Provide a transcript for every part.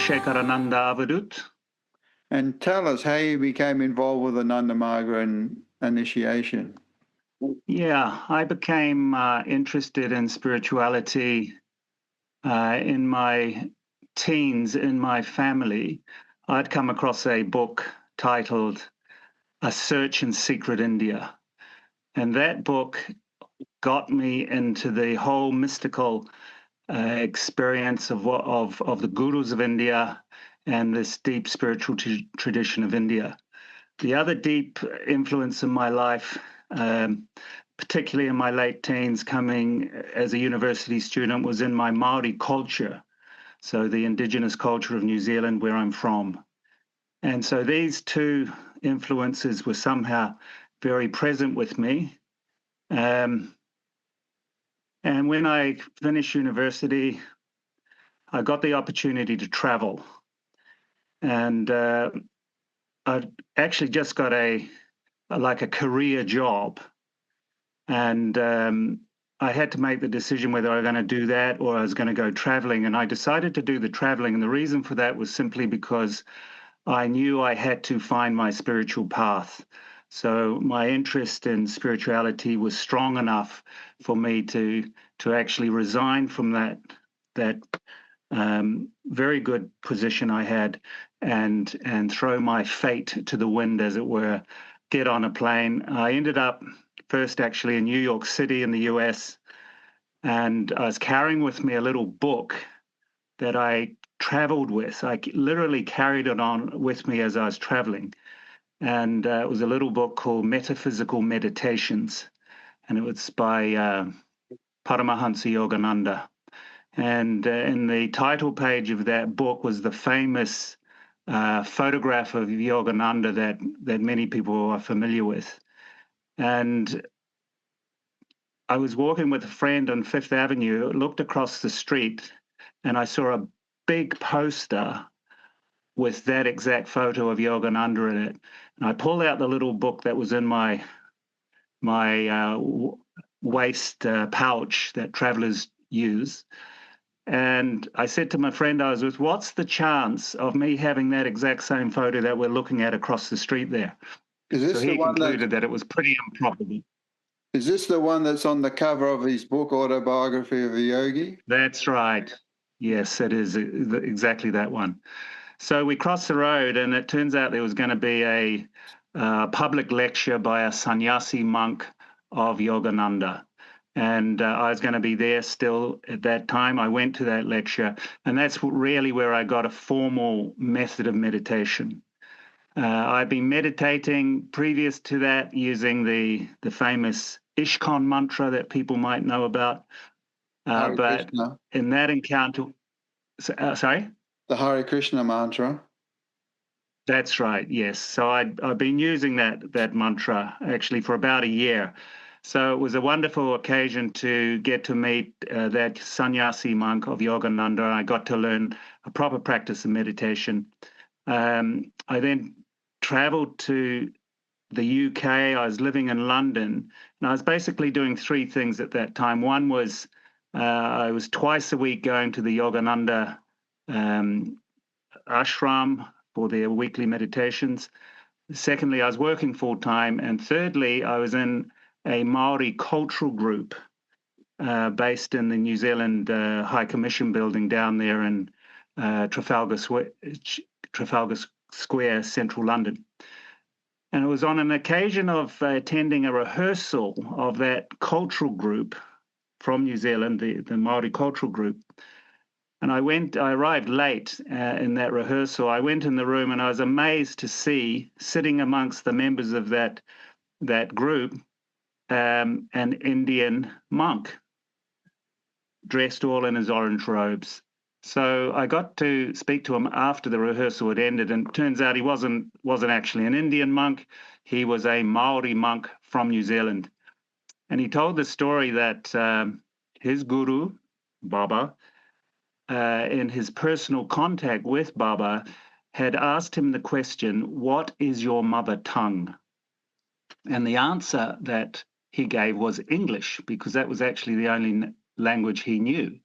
Ravishekharananda Avadut. And tell us how you became involved with the Nanda Marga initiation. Yeah, I became interested in spirituality in my teens in my family. I'd come across a book titled A Search in Secret India. And that book got me into the whole mystical experience of the gurus of India and this deep spiritual tradition of India. The other deep influence in my life, particularly in my late teens, coming as a university student, was in my Maori culture, so the indigenous culture of New Zealand, where I'm from. And so these two influences were somehow very present with me. And when I finished university, I got the opportunity to travel. And I actually just got a career job. And I had to make the decision whether I was going to do that or I was going to go traveling. And I decided to do the traveling. And the reason for that was simply because I knew I had to find my spiritual path. So my interest in spirituality was strong enough for me to actually resign from that very good position I had and throw my fate to the wind, as it were, get on a plane. I ended up first actually in New York City in the US, and I was carrying with me a little book that I traveled with. I literally carried it on with me as I was traveling. And it was a little book called Metaphysical Meditations, and it was by Paramahansa Yogananda. And in the title page of that book was the famous photograph of Yogananda that many people are familiar with. And I was walking with a friend on Fifth Avenue, looked across the street, and I saw a big poster with that exact photo of Yogananda in it. And I pulled out the little book that was in my waist pouch that travelers use. And I said to my friend I was with, what's the chance of me having that exact same photo that we're looking at across the street there? So he concluded that it was pretty improbable. Is this the one that's on the cover of his book, Autobiography of a Yogi? That's right. Yes, it is exactly that one. So we crossed the road, and it turns out there was going to be a public lecture by a sannyasi monk of Yogananda. And I was going to be there still at that time. I went to that lecture, and that's really where I got a formal method of meditation. I'd been meditating previous to that using the famous Ishkon mantra that people might know about. But Krishna. In that encounter, sorry? The Hare Krishna mantra. That's right, yes. So I've been using that mantra actually for about a year. So it was a wonderful occasion to get to meet that sannyasi monk of Yogananda. I got to learn a proper practice of meditation. I then traveled to the UK. I was living in London, and I was basically doing three things at that time. One was I was twice a week going to the Yogananda ashram for their weekly meditations. Secondly, I was working full time. And thirdly, I was in a Maori cultural group based in the New Zealand High Commission building down there in Trafalgar Square, central London. And it was on an occasion of attending a rehearsal of that cultural group from New Zealand, the Maori cultural group. And I arrived late in that rehearsal. I went in the room and I was amazed to see, sitting amongst the members of that group, an Indian monk, dressed all in his orange robes. So I got to speak to him after the rehearsal had ended, and it turns out he wasn't actually an Indian monk. He was a Maori monk from New Zealand. And he told the story that his guru, Baba, in his personal contact with Baba, had asked him the question, "What is your mother tongue?" And the answer that he gave was English, because that was actually the only language he knew.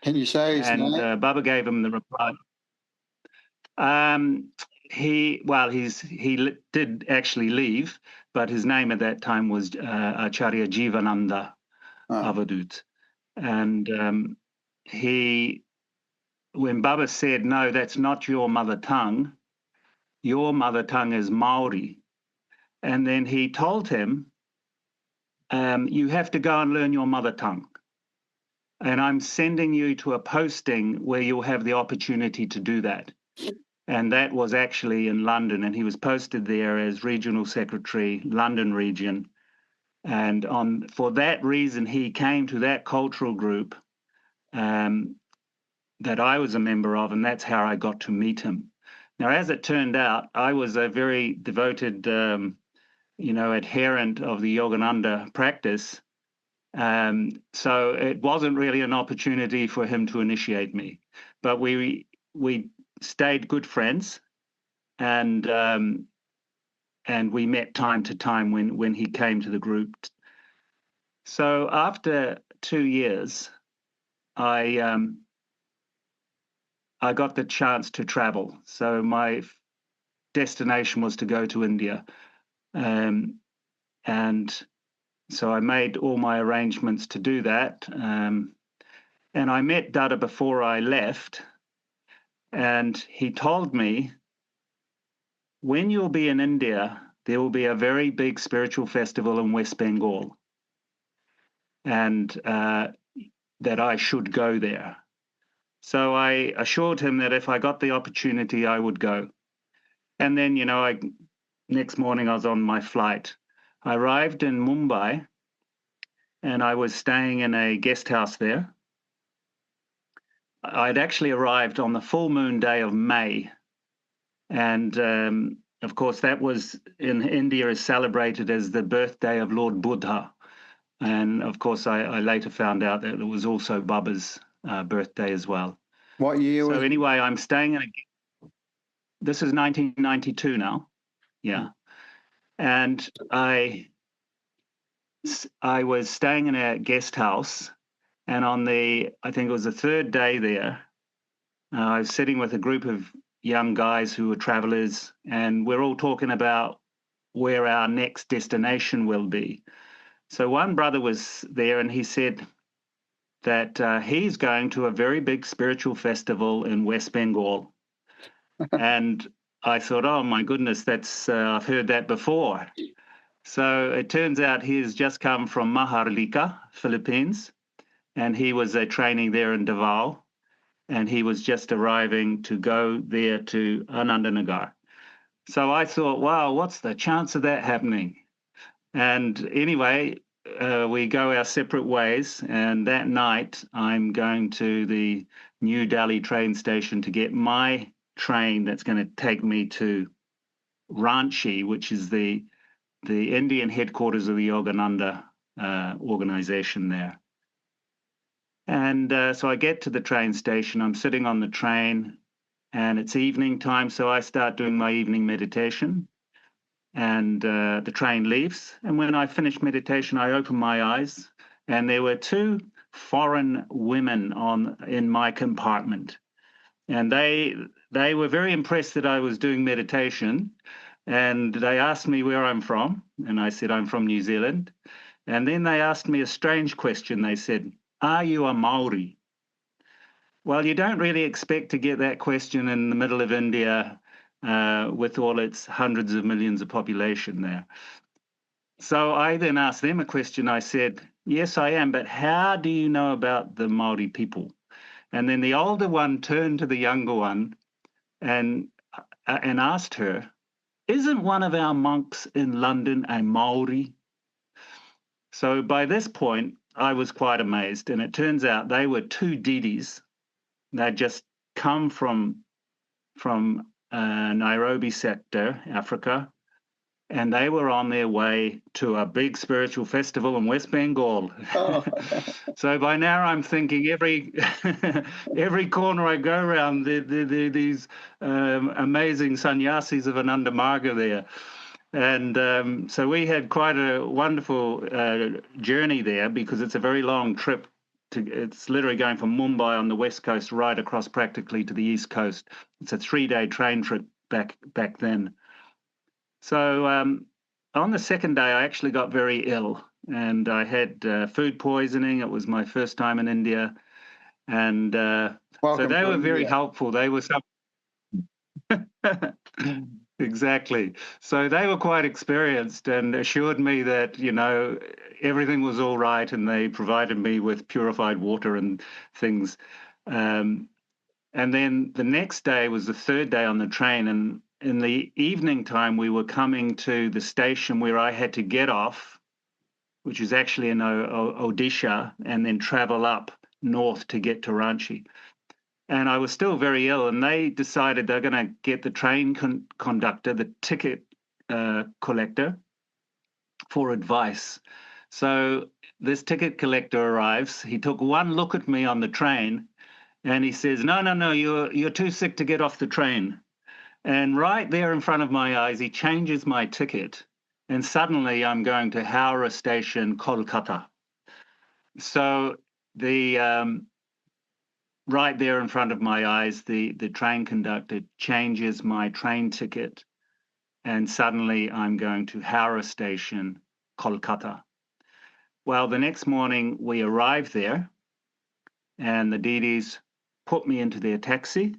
Can you say his name? And Baba gave him the reply. He did actually leave, but his name at that time was Acharya Jivananda Avadut. And when Baba said, no, that's not your mother tongue is Maori. And then he told him, you have to go and learn your mother tongue. And I'm sending you to a posting where you'll have the opportunity to do that. And that was actually in London, and he was posted there as Regional Secretary, London region. And for that reason, he came to that cultural group that I was a member of, and that's how I got to meet him. Now, as it turned out, I was a very devoted, adherent of the Yogananda practice. So it wasn't really an opportunity for him to initiate me, but we stayed good friends, and we met time to time when he came to the group. So after 2 years, I got the chance to travel. So my destination was to go to India, and so I made all my arrangements to do that. And I met Dada before I left, and he told me, when you'll be in India, there will be a very big spiritual festival in West Bengal, and that I should go there. So I assured him that if I got the opportunity, I would go. And then, next morning I was on my flight. I arrived in Mumbai, and I was staying in a guest house there. I'd actually arrived on the full moon day of May. And of course, that was in India is celebrated as the birthday of Lord Buddha. And of course, I later found out that it was also Baba's birthday as well. What year was So anyway, I'm staying in this is 1992 now. Yeah. And I was staying in a guest house, and I think it was the third day there, I was sitting with a group of young guys who were travelers, and we're all talking about where our next destination will be. So one brother was there, and he said that he's going to a very big spiritual festival in West Bengal. And I thought, oh my goodness, I've heard that before. So it turns out he's just come from Maharlika, Philippines, and he was training there in Davao, and he was just arriving to go there to Anandanagar. So I thought, wow, what's the chance of that happening? And anyway, we go our separate ways, and that night I'm going to the New Delhi train station to get my train that's going to take me to Ranchi, which is the Indian headquarters of the Yogananda organization there. And so I get to the train station, I'm sitting on the train, and it's evening time, so I start doing my evening meditation, and the train leaves. And when I finish meditation, I open my eyes, and there were 2 foreign women in my compartment. And they were very impressed that I was doing meditation, and they asked me where I'm from, and I said, I'm from New Zealand. And then they asked me a strange question. They said, are you a Maori? Well, you don't really expect to get that question in the middle of India with all its hundreds of millions of population there. So I then asked them a question. I said, yes, I am, but how do you know about the Maori people? And then the older one turned to the younger one and asked her, isn't one of our monks in London a Maori? So by this point, I was quite amazed. And it turns out they were 2 Didis. They'd just come from Nairobi sector, Africa, and they were on their way to a big spiritual festival in West Bengal. Oh. So by now I'm thinking every corner I go around, these amazing sannyasis of Ananda Marga there. And so we had quite a wonderful journey there, because it's a very long trip it's literally going from Mumbai on the west coast right across practically to the east coast. It's a 3-day train trip back then. So on the second day, I actually got very ill, and I had food poisoning. It was my first time in India, and so they were very helpful. They were some exactly. So they were quite experienced and assured me that, everything was all right, and they provided me with purified water and things. And then the next day was the third day on the train, and in the evening time, we were coming to the station where I had to get off, which is actually in Odisha, and then travel up north to get to Ranchi. And I was still very ill, and they decided they're going to get the train conductor, the ticket collector, for advice. So this ticket collector arrives. He took one look at me on the train, and he says, no, you're too sick to get off the train. And right there in front of my eyes, he changes my ticket, and suddenly I'm going to Howrah Station, Kolkata. So the right there in front of my eyes, the train conductor changes my train ticket, and suddenly I'm going to Howrah Station, Kolkata. Well, the next morning we arrived there, and the DDs put me into their taxi,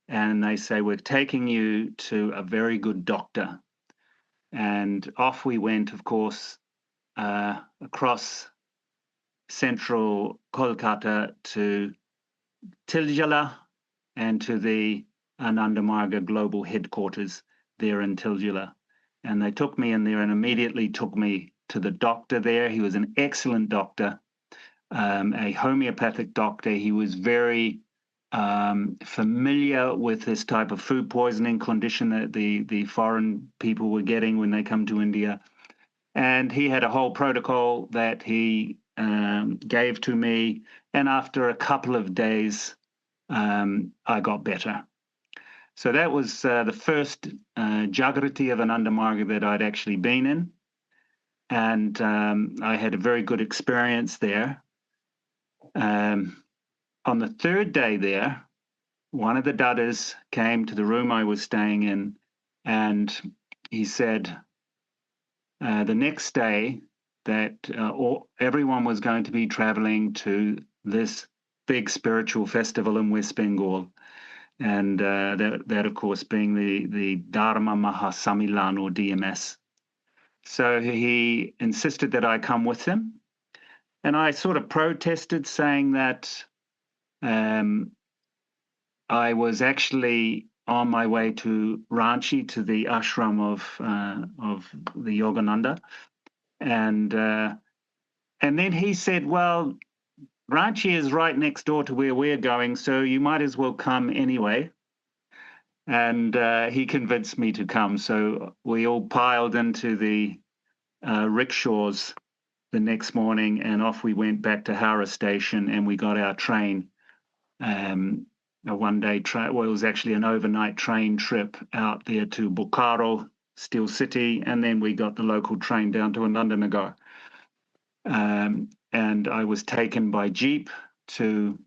and they say, we're taking you to a very good doctor. And off we went, of course, across central Kolkata to Tiljala and to the Ananda Marga global headquarters there in Tiljala. And they took me in there and immediately took me to the doctor there. He was an excellent doctor, a homeopathic doctor. He was very familiar with this type of food poisoning condition that the foreign people were getting when they come to India. And he had a whole protocol that he gave to me. And after a couple of days, I got better. So that was the first Jagrati of Ananda Marga that I'd actually been in. And I had a very good experience there. On the third day there, one of the Dadas came to the room I was staying in, and he said the next day that everyone was going to be traveling to this big spiritual festival in West Bengal, and that of course being the Dharma Mahasamilan, or DMS. So he insisted that I come with him, and I sort of protested, saying that I was actually on my way to Ranchi, to the ashram of the Yogananda, and then he said, "Well, Ranchi is right next door to where we're going, so you might as well come anyway." And he convinced me to come, so we all piled into the rickshaws the next morning, and off we went back to Howrah Station, and we got our train. A one-day train. Well, it was actually an overnight train trip out there to Bokaro, Steel City, and then we got the local train down to Anandanagar. And I was taken by jeep to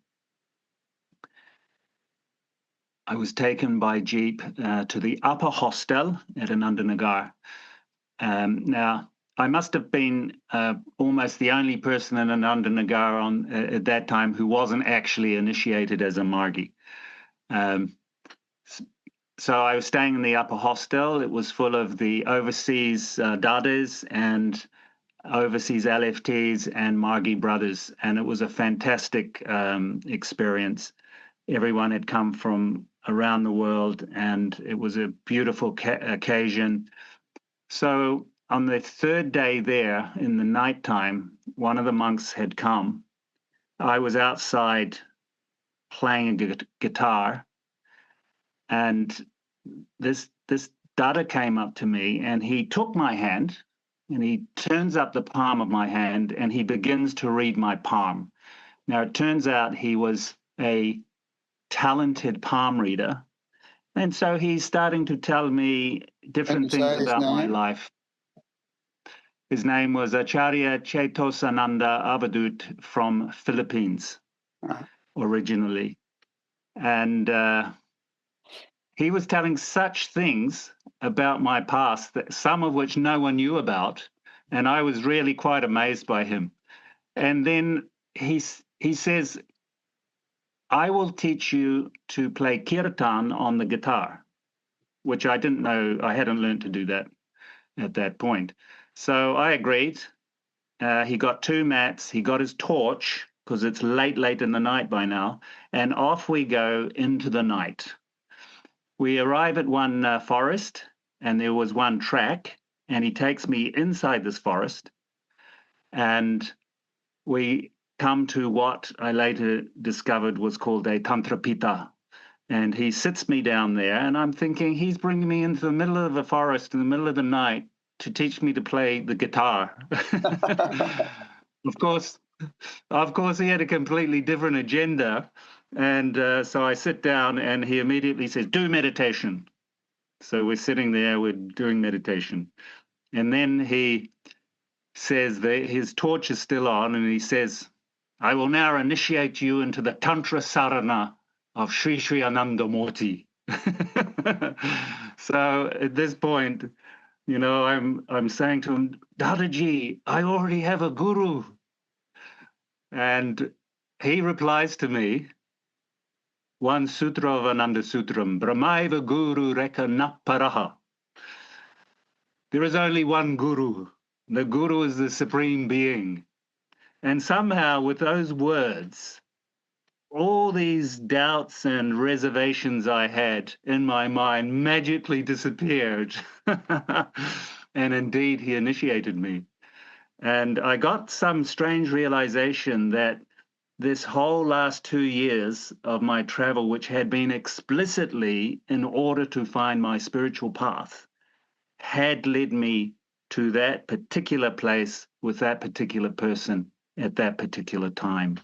the upper hostel at Anandanagar. Now, I must have been almost the only person in Anandanagar at that time who wasn't actually initiated as a Margi. So I was staying in the upper hostel. It was full of the overseas Dadas and overseas LFTs and Margi brothers, and it was a fantastic experience. Everyone had come from around the world, and it was a beautiful occasion. So on the third day there, in the nighttime, one of the monks had come. I was outside playing a guitar, and this Dada came up to me, and he took my hand, and he turns up the palm of my hand, and he begins to read my palm. Now, it turns out he was a talented palm reader, and so he's starting to tell me different things about my life. His name was Acharya Chaitosananda Avadut from Philippines originally. And he was telling such things about my past, that some of which no one knew about, and I was really quite amazed by him. And then he says, I will teach you to play kirtan on the guitar, which I didn't know. I hadn't learned to do that at that point. So I agreed. He got 2 mats. He got his torch, because it's late in the night by now, and off we go into the night. We arrive at one forest, and there was one track, and he takes me inside this forest, and we come to what I later discovered was called a tantrapita. And he sits me down there, and I'm thinking he's bringing me into the middle of the forest in the middle of the night to teach me to play the guitar. Of course, he had a completely different agenda. And so I sit down, and he immediately says, do meditation. So we're sitting there, we're doing meditation. And then he says that his torch is still on, and he says, I will now initiate you into the Tantra Sarana of Sri Sri Anandamurti. So at this point, you know, I'm saying to him, Dadaji, I already have a guru. And he replies to me, one sutra of Ananda Sutram, Brahmaiva Guru Reka Naparaha. There is only one guru. The guru is the supreme being. And somehow with those words, all these doubts and reservations I had in my mind magically disappeared. And indeed, he initiated me. And I got some strange realization that this whole last 2 years of my travel, which had been explicitly in order to find my spiritual path, had led me to that particular place with that particular person at that particular time.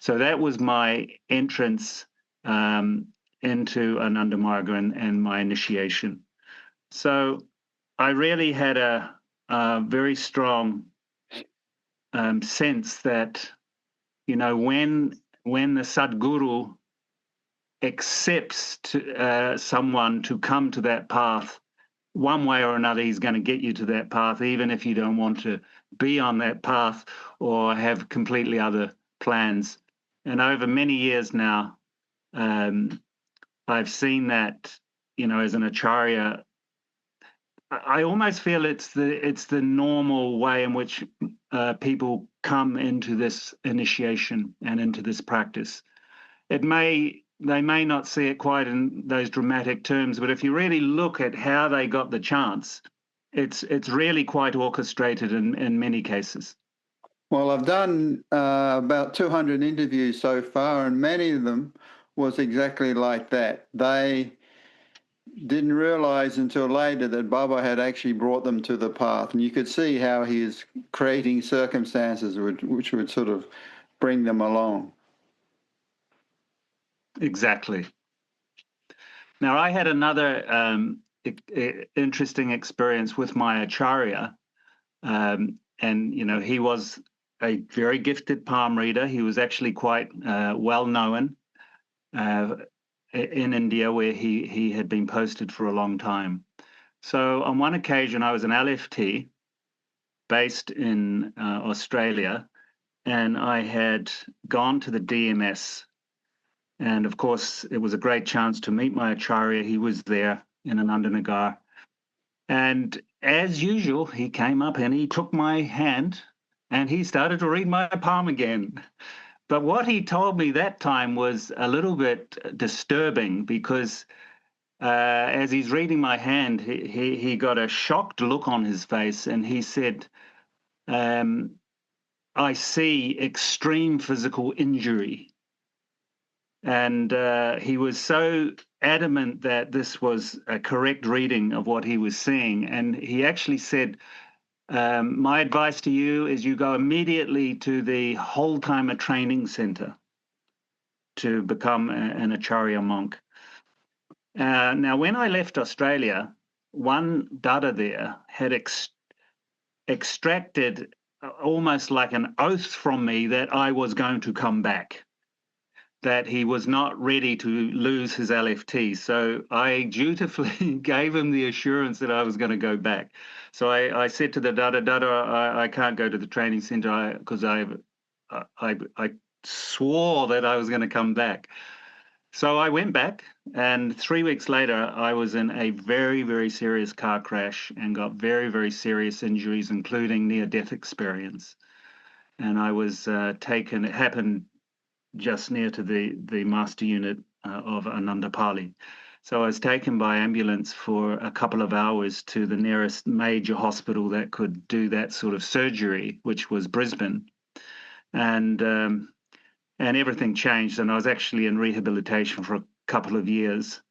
So that was my entrance into Ananda Marga and my initiation. So I really had a very strong sense that, you know, when the Sadguru accepts someone to come to that path, one way or another, he's going to get you to that path, even if you don't want to be on that path or have completely other plans. And over many years now, I've seen that, you know, as an acharya, I almost feel it's the normal way in which people come into this initiation and into this practice. They may not see it quite in those dramatic terms, but if you really look at how they got the chance, it's really quite orchestrated in many cases. Well, I've done about 200 interviews so far, and many of them was exactly like that. They didn't realize until later that Baba had actually brought them to the path, and you could see how he is creating circumstances which would sort of bring them along. Exactly. Now, I had another interesting experience with my acharya, and you know, he was a very gifted palm reader. He was actually quite well known in India, where he had been posted for a long time. So on one occasion, I was an LFT based in Australia, and I had gone to the DMS. And of course, it was a great chance to meet my acharya. He was there in Anandanagar. And as usual, he came up and he took my hand and he started to read my palm again. But what he told me that time was a little bit disturbing, because as he's reading my hand, he got a shocked look on his face, and he said, I see extreme physical injury. And he was so adamant that this was a correct reading of what he was seeing. And he actually said, my advice to you is you go immediately to the whole timer training center to become an acharya monk. Now, when I left Australia, one Dada there had extracted almost like an oath from me that I was going to come back, that he was not ready to lose his LFT. So I dutifully gave him the assurance that I was going to go back. So I said to the Dada, I can't go to the training center because I swore that I was going to come back. So I went back, and 3 weeks later, I was in a very, very serious car crash and got very, very serious injuries, including near-death experience. And I was taken, it happened just near to the master unit of Anandapali. So I was taken by ambulance for a couple of hours to the nearest major hospital that could do that sort of surgery, which was Brisbane. And everything changed, and I was actually in rehabilitation for a couple of years.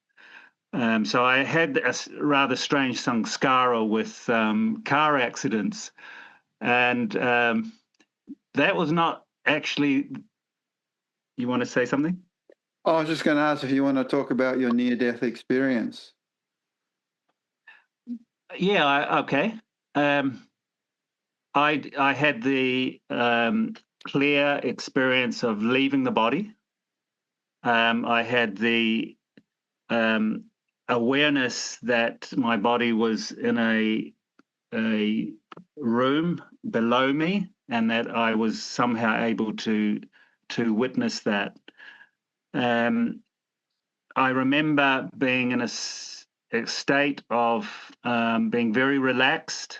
So I had a rather strange samskara with car accidents, and that was not actually. You want to say something? I was just going to ask if you want to talk about your near-death experience. Yeah, okay. I had the clear experience of leaving the body. I had the awareness that my body was in a room below me, and that I was somehow able to witness that. I remember being in a state of being very relaxed.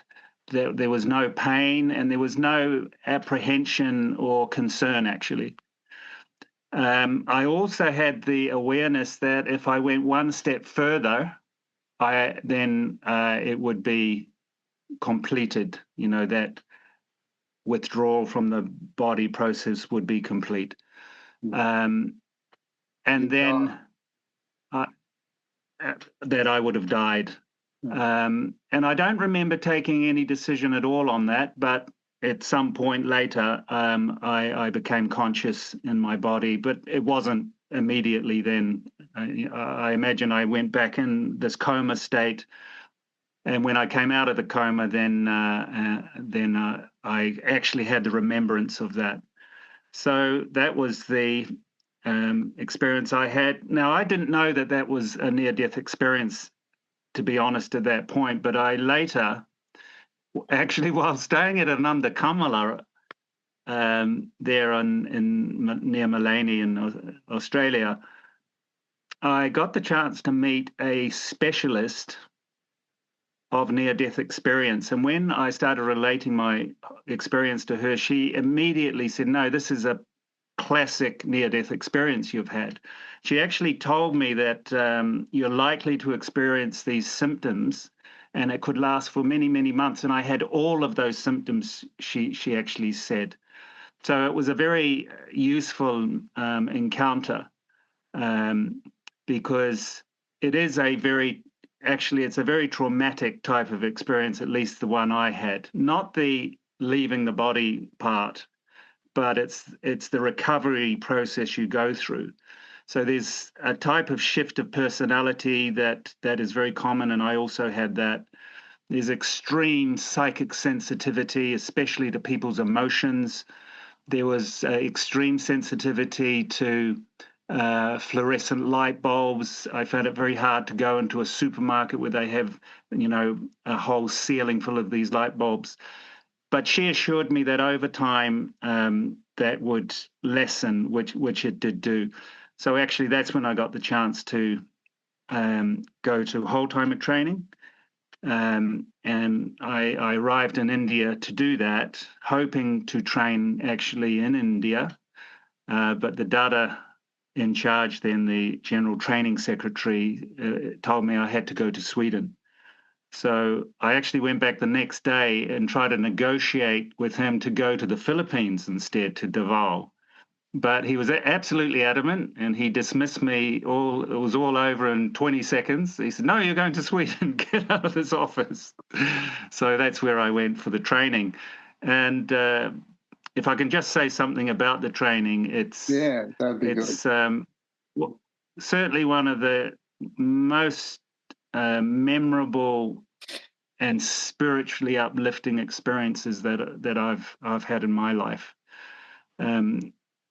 There was no pain, and there was no apprehension or concern, actually. I also had the awareness that if I went one step further, then it would be completed. That withdrawal from the body process would be complete. And then that I would have died. And I don't remember taking any decision at all on that, but at some point later, I became conscious in my body, but it wasn't immediately then. I imagine I went back in this coma state, and when I came out of the coma, then I actually had the remembrance of that. So that was the experience I had. Now, I didn't know that that was a near-death experience, to be honest, at that point, but I later, actually, while staying at Ananda Kamala there near Malani in Australia, I got the chance to meet a specialist of near-death experience. And when I started relating my experience to her, she immediately said, no, this is a classic near-death experience you've had. She actually told me that you're likely to experience these symptoms, and it could last for many, many months. And I had all of those symptoms, she actually said. So it was a very useful encounter because it is it's a very traumatic type of experience, at least the one I had. Not the leaving the body part, but it's the recovery process you go through. So there's a type of shift of personality that is very common, and I also had that. There's extreme psychic sensitivity, especially to people's emotions. There was extreme sensitivity to fluorescent light bulbs. I found it very hard to go into a supermarket where they have, a whole ceiling full of these light bulbs. But she assured me that over time that would lessen, which it did do. So actually, that's when I got the chance to go to whole-timer training. And I arrived in India to do that, hoping to train actually in India. But the Dada in charge then, the general training secretary, told me I had to go to Sweden. So I actually went back the next day and tried to negotiate with him to go to the Philippines instead, to Davao. But he was absolutely adamant, and he dismissed me. It was all over in 20 seconds. He said, no, you're going to Sweden. Get out of this office. So that's where I went for the training. And if I can just say something about the training, that'd be good. Certainly one of the most memorable and spiritually uplifting experiences that I've had in my life.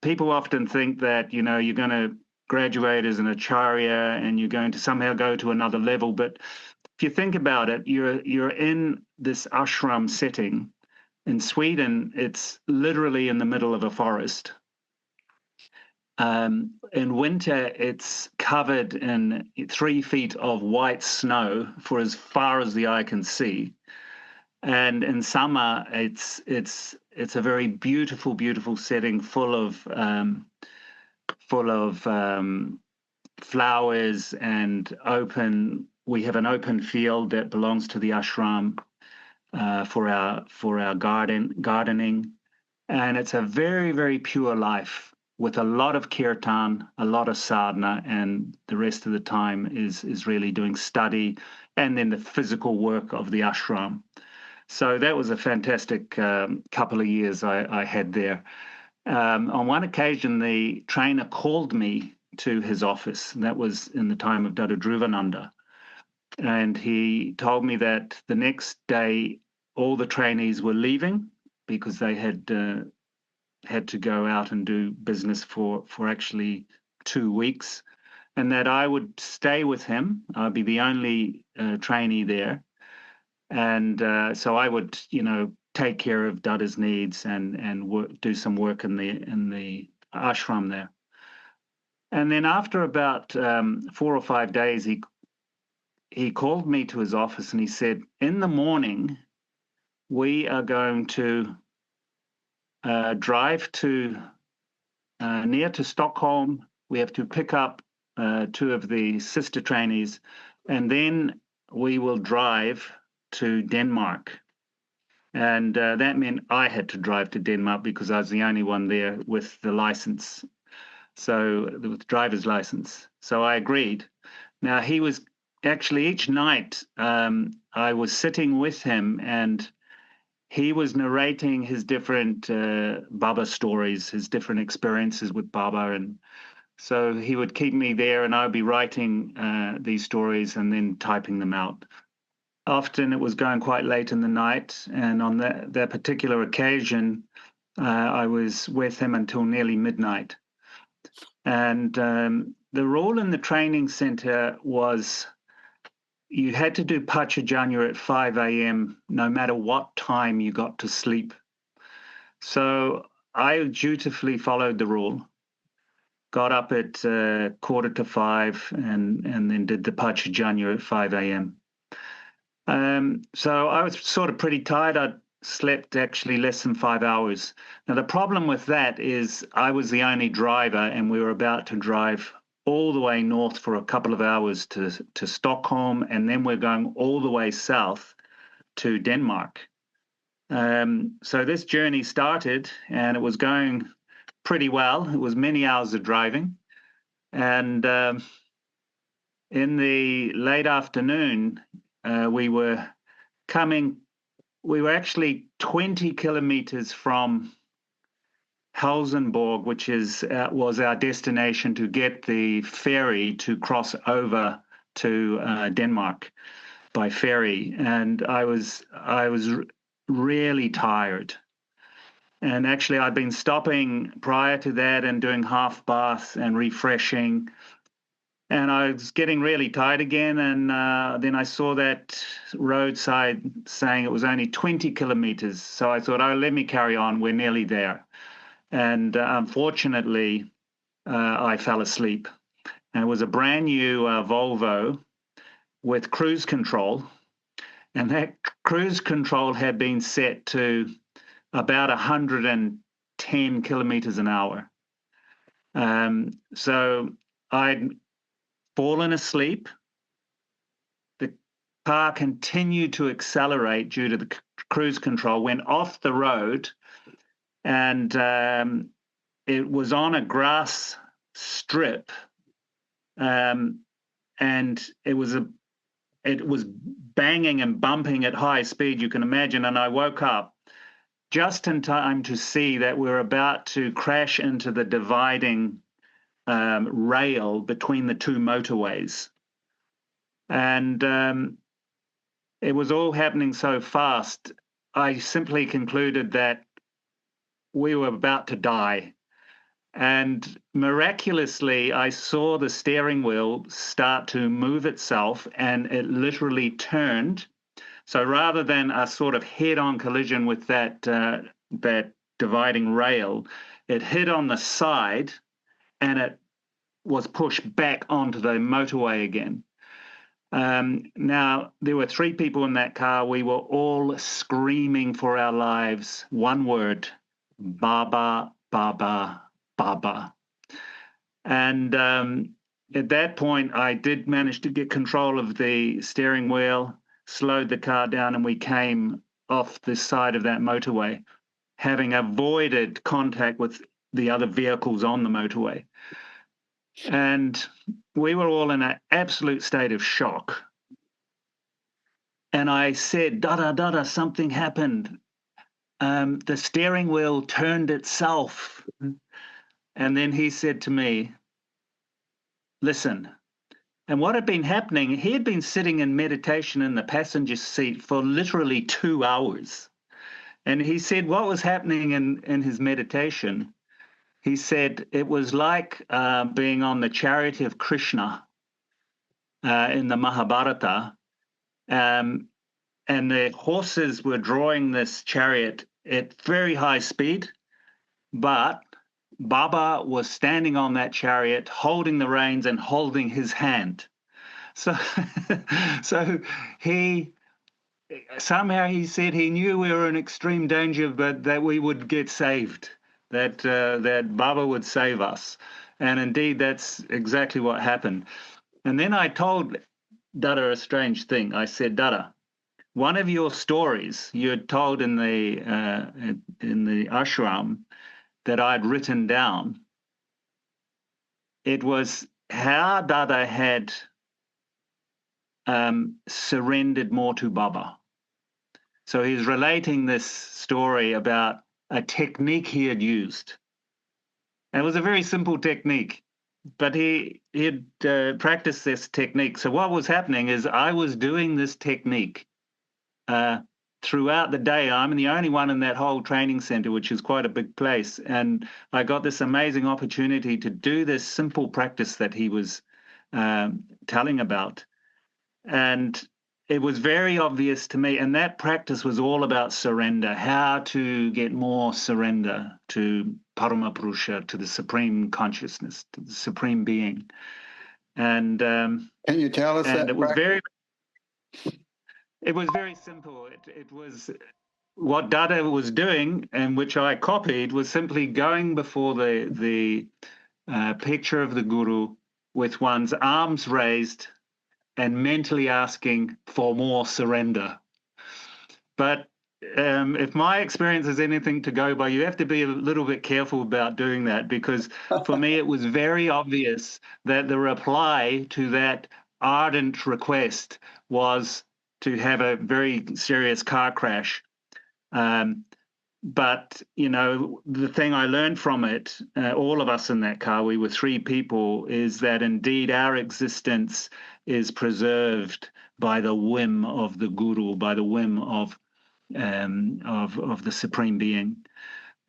People often think that, you know, you're going to graduate as an acharya and you're going to somehow go to another level. But if you think about it, you're in this ashram setting. In Sweden, it's literally in the middle of a forest. In winter, it's covered in 3 feet of white snow for as far as the eye can see. And in summer, it's a very beautiful, beautiful setting, full of flowers and open. We have an open field that belongs to the ashram for our gardening, and it's a very, very pure life with a lot of kirtan, a lot of sadhana, and the rest of the time is really doing study and then the physical work of the ashram. So that was a fantastic couple of years I had there. On one occasion, the trainer called me to his office, and that was in the time of Dada Ravishekharananda. And he told me that the next day, all the trainees were leaving because they had to go out and do business for actually 2 weeks, and that I would stay with him. I'd be the only trainee there. And so I would, you know, take care of Dada's needs and do some work in the ashram there. And then after about 4 or 5 days, he called me to his office and he said, in the morning, we are going to drive to near to Stockholm. We have to pick up 2 of the sister trainees, and then we will drive to Denmark. And that meant I had to drive to Denmark because I was the only one there with the license, so with the driver's license. So I agreed. Now, he was actually, each night I was sitting with him and he was narrating his different Baba stories, his different experiences with Baba. And so he would keep me there and I'd be writing these stories and then typing them out. Often it was going quite late in the night, and on that particular occasion, I was with him until nearly midnight. And the rule in the training center was you had to do Pachajanya at 5 a.m. no matter what time you got to sleep. So I dutifully followed the rule, got up at 4:45 and then did the Pachajanya at 5 a.m. So I was sort of pretty tired. I'd slept actually less than 5 hours. Now, the problem with that is I was the only driver and we were about to drive all the way north for a couple of hours to Stockholm, and then we're going all the way south to Denmark. So this journey started and it was going pretty well. It was many hours of driving. And in the late afternoon, we were actually 20 kilometers from Helsingborg, which was our destination to get the ferry to cross over to Denmark by ferry. And I was really tired. And actually, I'd been stopping prior to that and doing half baths and refreshing. And I was getting really tired again. And then I saw that roadside saying it was only 20 kilometers. So I thought, oh, let me carry on. We're nearly there. And unfortunately, I fell asleep. And it was a brand new Volvo with cruise control. And that cruise control had been set to about 110 kilometers an hour. So I'd fallen asleep. The car continued to accelerate due to the cruise control, went off the road, and it was on a grass strip, and it was banging and bumping at high speed, you can imagine. And I woke up just in time to see that we're about to crash into the dividing rail between the 2 motorways. And it was all happening so fast, I simply concluded that we were about to die. And miraculously, I saw the steering wheel start to move itself, and it literally turned. So rather than a sort of head-on collision with that dividing rail, it hit on the side, and it was pushed back onto the motorway again. Now, there were 3 people in that car. We were all screaming for our lives. One word: Baba, Baba, Baba. And at that point, I did manage to get control of the steering wheel, slowed the car down, and we came off the side of that motorway, having avoided contact with the other vehicles on the motorway. And we were all in an absolute state of shock. And I said, Dada, Dada, something happened. The steering wheel turned itself. And then he said to me, listen. And what had been happening, he had been sitting in meditation in the passenger seat for literally 2 hours. And he said what was happening in his meditation, he said it was like being on the chariot of Krishna in the Mahabharata. And the horses were drawing this chariot at very high speed, but Baba was standing on that chariot, holding the reins and holding his hand. So, so somehow he said he knew we were in extreme danger, but that we would get saved, that Baba would save us. And indeed, that's exactly what happened. And then I told Dada a strange thing. I said, Dada, one of your stories you had told in the ashram that I'd written down, it was how Dada had surrendered more to Baba. So he's relating this story about a technique he had used. And it was a very simple technique, but he had practiced this technique. So what was happening is I was doing this technique throughout the day. I'm the only one in that whole training center, which is quite a big place. And I got this amazing opportunity to do this simple practice that he was telling about. And it was very obvious to me. And that practice was all about surrender, how to get more surrender to Paramapurusha, to the supreme consciousness, to the supreme being. And can you tell us that? It was very simple. It was what Dada was doing, and which I copied, was simply going before the picture of the Guru with one's arms raised and mentally asking for more surrender. But if my experience is anything to go by, you have to be a little bit careful about doing that, because for me it was very obvious that the reply to that ardent request was to have a very serious car crash. But, you know, the thing I learned from it, all of us in that car, we were 3 people, is that indeed our existence is preserved by the whim of the Guru, by the whim of the Supreme Being.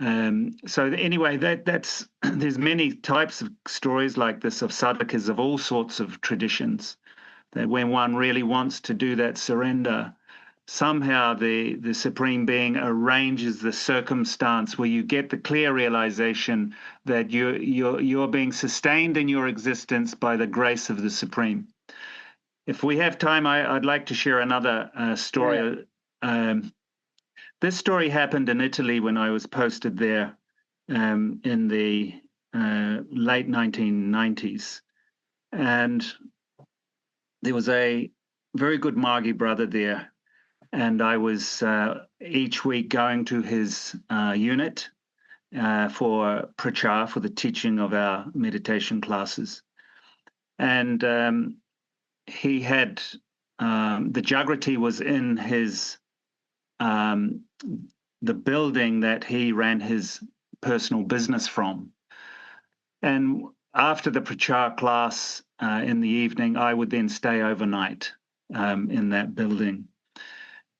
So anyway, that's there's many types of stories like this of sadhakas of all sorts of traditions, that when one really wants to do that surrender, somehow the Supreme Being arranges the circumstance where you get the clear realization that you're being sustained in your existence by the grace of the Supreme. If we have time, I'd like to share another story. Yeah. This story happened in Italy when I was posted there in the late 1990s. And there was a very good Margi brother there. And I was each week going to his unit for prachar, for the teaching of our meditation classes. And he had, the Jagrati was in his, the building that he ran his personal business from. And after the prachar class in the evening, I would then stay overnight in that building.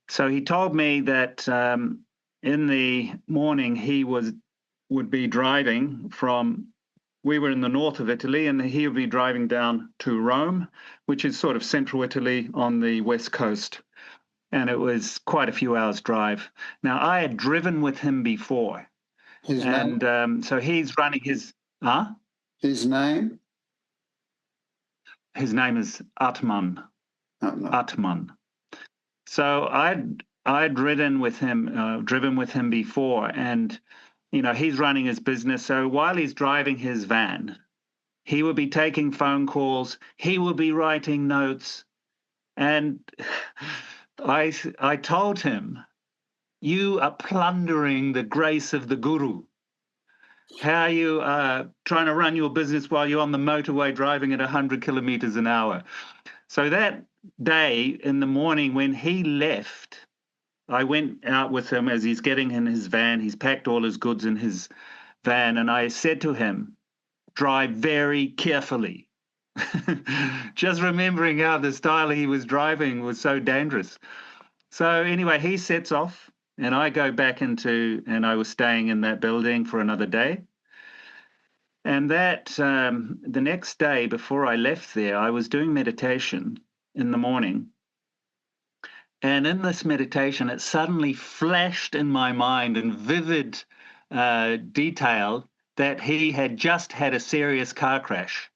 So he told me that in the morning he would be driving from. We were in the north of Italy, and he would be driving down to Rome, which is sort of central Italy on the west coast. And it was quite a few hours drive. Now, I had driven with him before. His And name? so he's running his, His name? his name is Atman. Oh, no. Atman. So I'd driven with him before, and he's running his business. So while he's driving his van, he would be taking phone calls, he would be writing notes, and I told him, "You are plundering the grace of the Guru. How are you trying to run your business while you're on the motorway driving at 100 kilometers an hour?" So that day in the morning when he left, I went out with him as he's getting in his van. He's packed all his goods in his van, and I said to him, "Drive very carefully." Just remembering how the style he was driving was so dangerous. So anyway, he sets off, and I go back and I was staying in that building for another day. And that the next day before I left there, I was doing meditation in the morning. And in this meditation, it suddenly flashed in my mind in vivid detail that he had just had a serious car crash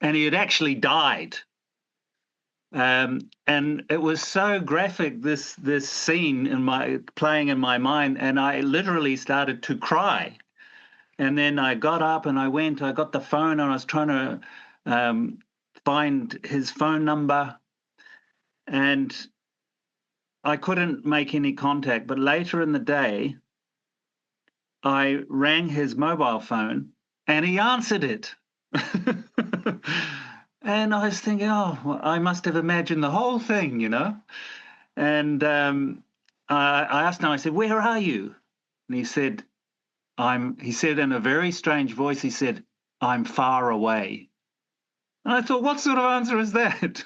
and he had actually died. And it was so graphic, this scene playing in my mind, and I literally started to cry. And then I got up and I got the phone, and I was trying to find his phone number, and I couldn't make any contact. But later in the day, I rang his mobile phone and he answered it. And I was thinking, oh, well, I must have imagined the whole thing, And I asked him, I said, "Where are you?" And he said, he said in a very strange voice, he said, "I'm far away." And I thought, what sort of answer is that?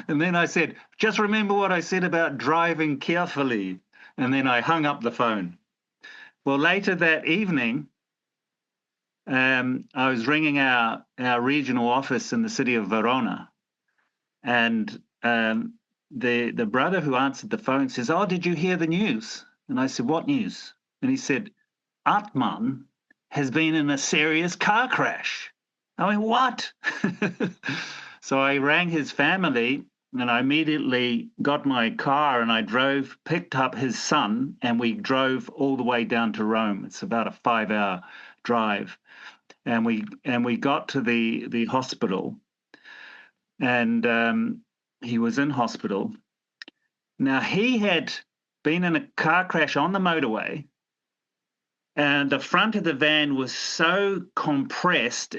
And then I said, "Just remember what I said about driving carefully." And then I hung up the phone. Well, later that evening, I was ringing our regional office in the city of Verona, and the brother who answered the phone says, "Oh, did you hear the news?" And I said, "What news?" And he said, "Atman has been in a serious car crash." I went, "What?" So I rang his family, and I immediately got my car and I picked up his son, and we drove all the way down to Rome. It's about a 5-hour drive. And we got to the hospital, and he was in hospital. Now, he had been in a car crash on the motorway, and the front of the van was so compressed,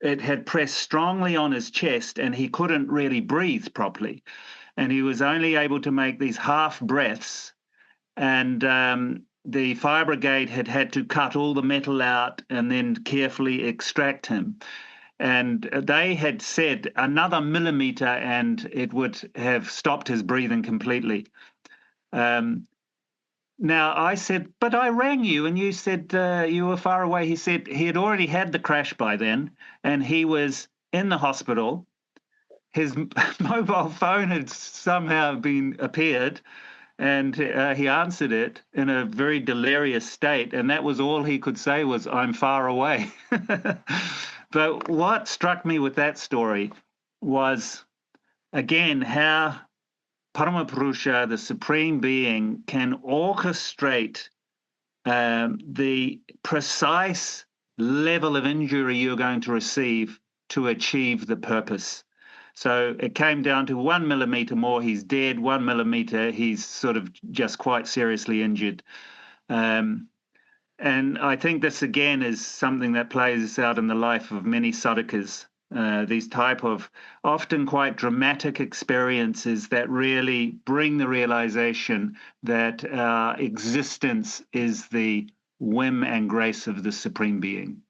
it had pressed strongly on his chest, and he couldn't really breathe properly. And he was only able to make these half breaths, and the fire brigade had to cut all the metal out and then carefully extract him. And they had said another millimeter and it would have stopped his breathing completely. Now, I said, "But I rang you and you said you were far away." He said he had already had the crash by then and he was in the hospital. His mobile phone had somehow appeared, and he answered it in a very delirious state, and that was all he could say was, "I'm far away." But what struck me with that story was, again, how Paramapurusha, the Supreme Being, can orchestrate the precise level of injury you're going to receive to achieve the purpose. So it came down to 1 millimeter more, he's dead. 1 millimeter, he's sort of just quite seriously injured. And I think this, again, is something that plays out in the life of many sadhakas, these type of often quite dramatic experiences that really bring the realization that our existence is the whim and grace of the Supreme Being.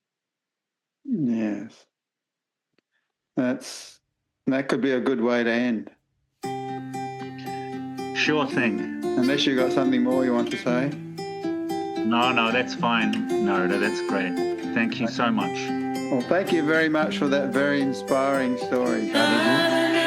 Yes. That could be a good way to end. Sure thing. Unless you've got something more you want to say. No, that's fine. No, that's great. Thank you so much. Well, thank you very much for that very inspiring story, Dada.